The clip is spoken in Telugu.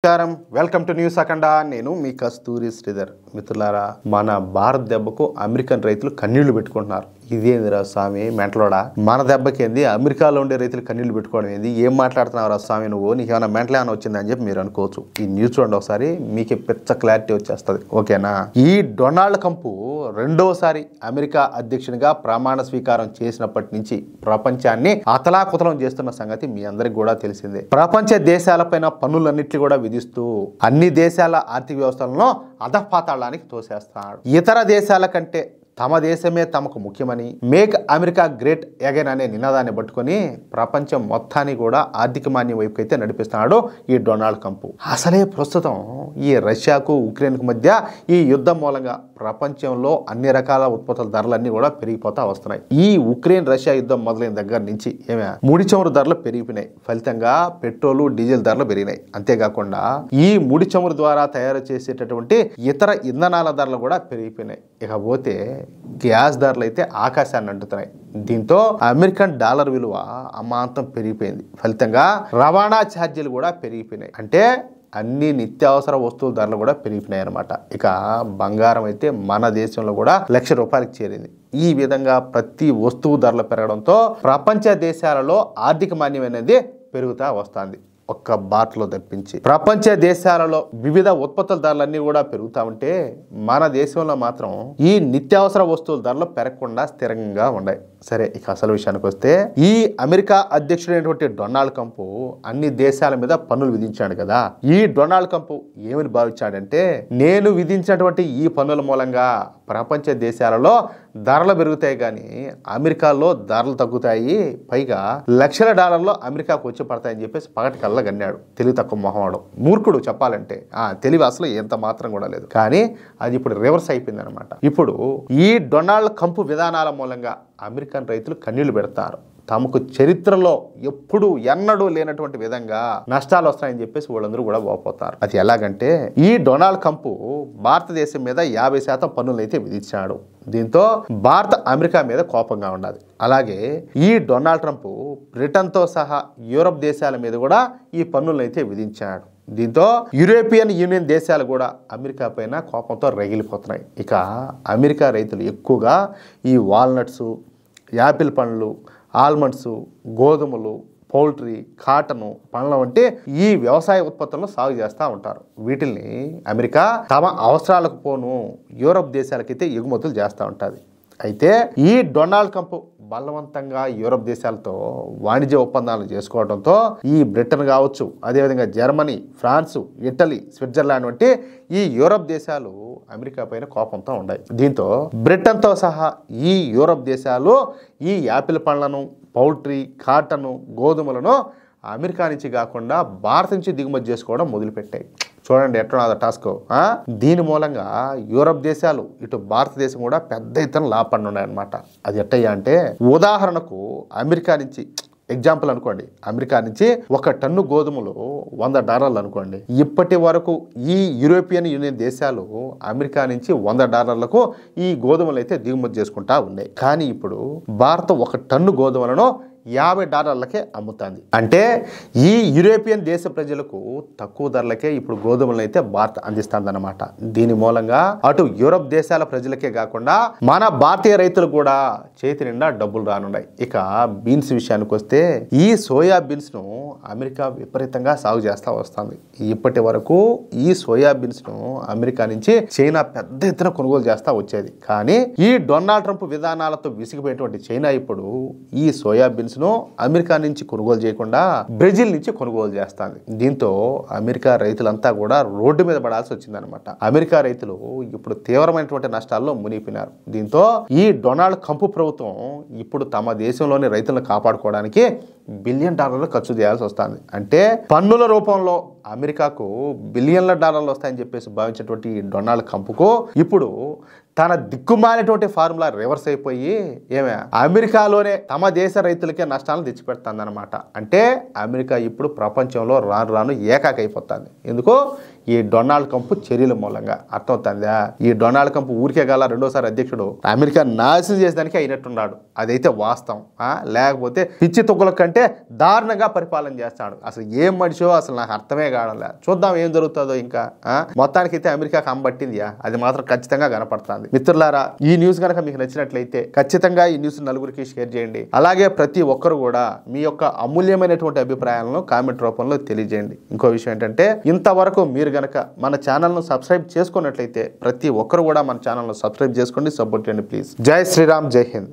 నమస్కారం వెల్కమ్ టు న్యూస్ అఖండ నేను మీ కస్తూరి శ్రీధర్ మిత్రులారా మన భారత్ దెబ్బకు అమెరికన్ రైతులు కన్నీళ్లు పెట్టుకుంటున్నారు ఇదేందిరా స్వామి మెంటలోడా మన దెబ్బకి ఏంది అమెరికాలో ఉండే రైతులు కన్నీళ్లు పెట్టుకోవడం ఏంది ఏం మాట్లాడుతున్నావురా స్వామి నువ్వు నీకు ఏమైనా మెంటల్ ఏమైనా వచ్చిందని చెప్పి మీరు అనుకోవచ్చు ఈ న్యూస్ చూడండి ఒకసారి మీకే పెద్ద క్లారిటీ వచ్చేస్తుంది ఓకేనా ఈ డొనాల్డ్ ట్రంప్ రెండోసారి అమెరికా అధ్యక్షునిగా ప్రమాణ స్వీకారం చేసినప్పటి నుంచి ప్రపంచాన్ని అతలాకుతలం చేస్తున్న సంగతి మీ అందరికి కూడా తెలిసిందే ప్రపంచ దేశాలపైన పన్నులన్నింటినీ కూడా విధిస్తూ అన్ని దేశాల ఆర్థిక వ్యవస్థలను అధపాతాళానికి తోసేస్తాడు ఇతర దేశాల కంటే తమ దేశమే తమకు ముఖ్యమని మేక్ అమెరికా గ్రేట్ అగైన్ అనే నినాదాన్ని పట్టుకొని ప్రపంచం మొత్తాన్ని కూడా ఆర్థిక మాన్యం వైపుకి అయితే నడిపిస్తున్నాడు ఈ డొనాల్డ్ ట్రంప్ అసలే ప్రస్తుతం ఈ రష్యాకు ఉక్రెయిన్కు మధ్య ఈ యుద్ధం మూలంగా ప్రపంచంలో అన్ని రకాల ఉత్పత్తుల ధరలన్నీ కూడా పెరిగిపోతా వస్తున్నాయి ఈ ఉక్రెయిన్ రష్యా యుద్ధం మొదలైన దగ్గర నుంచి ముడి చమురు ధరలు పెరిగిపోయినాయి ఫలితంగా పెట్రోలు డీజిల్ ధరలు పెరిగినాయి అంతేకాకుండా ఈ ముడి చమురు ద్వారా తయారు చేసేటటువంటి ఇతర ఇంధనాల ధరలు కూడా పెరిగిపోయినాయి ఇకపోతే గ్యాస్ ధరలు అయితే ఆకాశాన్ని అంటుతున్నాయి దీంతో అమెరికన్ డాలర్ విలువ అమాంతం పెరిగిపోయింది ఫలితంగా రవాణా ఛార్జీలు కూడా పెరిగిపోయినాయి అంటే అన్ని నిత్యావసర వస్తువుల ధరలు కూడా పెరిగిపోయినాయి అనమాట ఇక బంగారం అయితే మన దేశంలో కూడా ₹1,00,000 చేరింది ఈ విధంగా ప్రతి వస్తువు ధరలు పెరగడంతో ప్రపంచ దేశాలలో ఆర్థిక మాన్యం అనేది పెరుగుతా వస్తుంది ఒక్క బాట్లో తప్పించి ప్రపంచ దేశాలలో వివిధ ఉత్పత్తుల ధరలన్నీ కూడా పెరుగుతూ ఉంటే మన దేశంలో మాత్రం ఈ నిత్యావసర వస్తువుల ధరలు పెరగకుండా స్థిరంగా ఉన్నాయి సరే ఇక అసలు విషయానికి వస్తే ఈ అమెరికా అధ్యక్షుడైనటువంటి డొనాల్డ్ ట్రంప్ అన్ని దేశాల మీద పన్నులు విధించాడు కదా ఈ డొనాల్డ్ ట్రంప్ ఏమని భావించాడంటే నేను విధించినటువంటి ఈ పన్నుల మూలంగా ప్రపంచ దేశాలలో ధరలు పెరుగుతాయి కానీ అమెరికాలో ధరలు తగ్గుతాయి పైగా $1,00,000 అమెరికాకు వచ్చి పడతాయని చెప్పేసి పగటి కల్లా గన్నాడు తెలివి తక్కువ మొహమాడు మూర్ఖుడు చెప్పాలంటే తెలివి అసలు ఎంత మాత్రం కూడా లేదు కానీ అది ఇప్పుడు రివర్స్ అయిపోయింది అనమాట ఇప్పుడు ఈ డొనాల్డ్ ట్రంప్ విధానాల మూలంగా అమెరికన్ రైతులు కన్నీళ్లు పెడతారు తమకు చరిత్రలో ఎప్పుడు ఎన్నడూ లేనటువంటి విధంగా నష్టాలు వస్తాయని చెప్పేసి వాళ్ళందరూ కూడా పోతారు అది ఎలాగంటే ఈ డొనాల్డ్ ట్రంప్ భారతదేశం మీద 50% పన్నులు అయితే విధించాడు దీంతో భారత్ అమెరికా మీద కోపంగా ఉన్నది అలాగే ఈ డొనాల్డ్ ట్రంప్ బ్రిటన్తో సహా యూరప్ దేశాల మీద కూడా ఈ పన్నులను అయితే విధించాడు దీంతో యూరోపియన్ యూనియన్ దేశాలు కూడా అమెరికా పైన కోపంతో రగిలిపోతున్నాయి ఇక అమెరికా రైతులు ఎక్కువగా ఈ వాల్నట్స్ యాపిల్ పండ్లు ఆల్మండ్స్ గోధుమలు పౌల్ట్రీ కాటను పండ్ల వంటి ఈ వ్యవసాయ ఉత్పత్తులను సాగు చేస్తూ ఉంటారు వీటిల్ని అమెరికా తమ అవసరాలకు పోను యూరప్ దేశాలకైతే ఎగుమతులు చేస్తూ ఉంటుంది అయితే ఈ డొనాల్డ్ ట్రంప్ బలవంతంగా యూరప్ దేశాలతో వాణిజ్య ఒప్పందాలు చేసుకోవడంతో ఈ బ్రిటన్ కావచ్చు అదేవిధంగా జర్మనీ ఫ్రాన్సు ఇటలీ స్విట్జర్లాండ్ వంటి ఈ యూరప్ దేశాలు అమెరికా పైన కోపంతో ఉన్నాయి దీంతో బ్రిటన్తో సహా ఈ యూరప్ దేశాలు ఈ యాపిల్ పండ్లను పౌల్ట్రీ కాటను గోధుమలను అమెరికా నుంచి కాకుండా భారత్ నుంచి దిగుమతి చేసుకోవడం మొదలుపెట్టాయి చూడండి ఎట్లా టాస్క్ దీని మూలంగా యూరప్ దేశాలు ఇటు భారతదేశం కూడా పెద్ద ఎత్తున లాభపడి ఉన్నాయన్నమాట అది ఎట్టయ్యా అంటే ఉదాహరణకు అమెరికా నుంచి ఎగ్జాంపుల్ అనుకోండి అమెరికా నుంచి 1 టన్ను గోధుమలు $100 అనుకోండి ఇప్పటి వరకు ఈ యూరోపియన్ యూనియన్ దేశాలు అమెరికా నుంచి $100 ఈ గోధుమలు అయితే దిగుమతి చేసుకుంటా ఉన్నాయి కానీ ఇప్పుడు భారత్ 1 టన్ను గోధుమలను $50కే అమ్ముతుంది అంటే ఈ యూరోపియన్ దేశ ప్రజలకు తక్కువ ధరలకే ఇప్పుడు గోధుమలను అయితే భారత్ అందిస్తుందన్నమాట దీని మూలంగా అటు యూరప్ దేశాల ప్రజలకే కాకుండా మన భారతీయ రైతులు కూడా చేతి నిండా డబ్బులు రానున్నాయి ఇక బీన్స్ విషయానికి వస్తే ఈ సోయా బీన్స్ ను అమెరికా విపరీతంగా సాగు చేస్తూ వస్తుంది ఇప్పటి వరకు ఈ సోయా బీన్స్ ను అమెరికా నుంచి చైనా పెద్ద ఎత్తున కొనుగోలు చేస్తూ వచ్చేది కానీ ఈ డొనాల్డ్ ట్రంప్ విధానాలతో విసిగిపోయినటువంటి చైనా ఇప్పుడు ఈ సోయా బీన్స్ ను అమెరికా నుంచి కొనుగోలు చేయకుండా బ్రెజిల్ నుంచి కొనుగోలు చేస్తుంది దీంతో అమెరికా రైతులంతా కూడా రోడ్డు మీద పడాల్సి వచ్చిందనమాట అమెరికా రైతులు ఇప్పుడు తీవ్రమైనటువంటి నష్టాల్లో మునిగిపోయినారు దీంతో ఈ డొనాల్డ్ ట్రంప్ ప్రభుత్వం ఇప్పుడు తమ దేశంలోని రైతులను కాపాడుకోవడానికి $1 బిలియన్ ఖర్చు చేయాల్సి వస్తుంది అంటే పన్నుల రూపంలో అమెరికాకు $1 బిలియన్ వస్తాయని చెప్పేసి భావించినటువంటి డొనాల్డ్ ట్రంప్కు ఇప్పుడు తన దిక్కుమాలినటువంటి ఫార్ములా రివర్స్ అయిపోయి అమెరికాలోనే తమ దేశ రైతులకే నష్టాలను తెచ్చిపెడుతుందన్నమాట అంటే అమెరికా ఇప్పుడు ప్రపంచంలో రాను రాను ఏకాకైపోతుంది ఎందుకు ఈ డొనాల్డ్ ట్రంప్ చర్యల మూలంగా అర్థమవుతుందా ఈ డొనాల్డ్ ట్రంప్ ఊరికే గల రెండోసారి అధ్యక్షుడు అమెరికా నాశనం చేసేదానికి అయినట్టున్నాడు అదైతే వాస్తవం లేకపోతే పిచ్చి తొక్కుల కంటే కంటే దారుణంగా పరిపాలన చేస్తాడు. అసలు ఏం మనిషో అసలు నాకు అర్థమే కావడంలే. చూద్దాం ఏం జరుగుతుందో. ఇంకా మొత్తానికైతే అమెరికాకి అమ్మబట్టింది, అది మాత్రం ఖచ్చితంగా కనపడుతుంది. మిత్రులారా, ఈ న్యూస్ కనుక మీకు నచ్చినట్లయితే ఖచ్చితంగా ఈ న్యూస్ నలుగురికి షేర్ చేయండి. అలాగే ప్రతి ఒక్కరు కూడా మీ యొక్క అమూల్యమైనటువంటి అభిప్రాయాలను కామెంట్ రూపంలో తెలియజేయండి. ఇంకో విషయం ఏంటంటే, ఇంతవరకు మీరు గనక మన ఛానల్ను సబ్స్క్రైబ్ చేసుకున్నట్లయితే ప్రతి ఒక్కరు కూడా మన ఛానల్ను సబ్స్క్రైబ్ చేసుకోండి, సపోర్ట్ చేయండి ప్లీజ్. జై శ్రీరామ్, జై హింద్.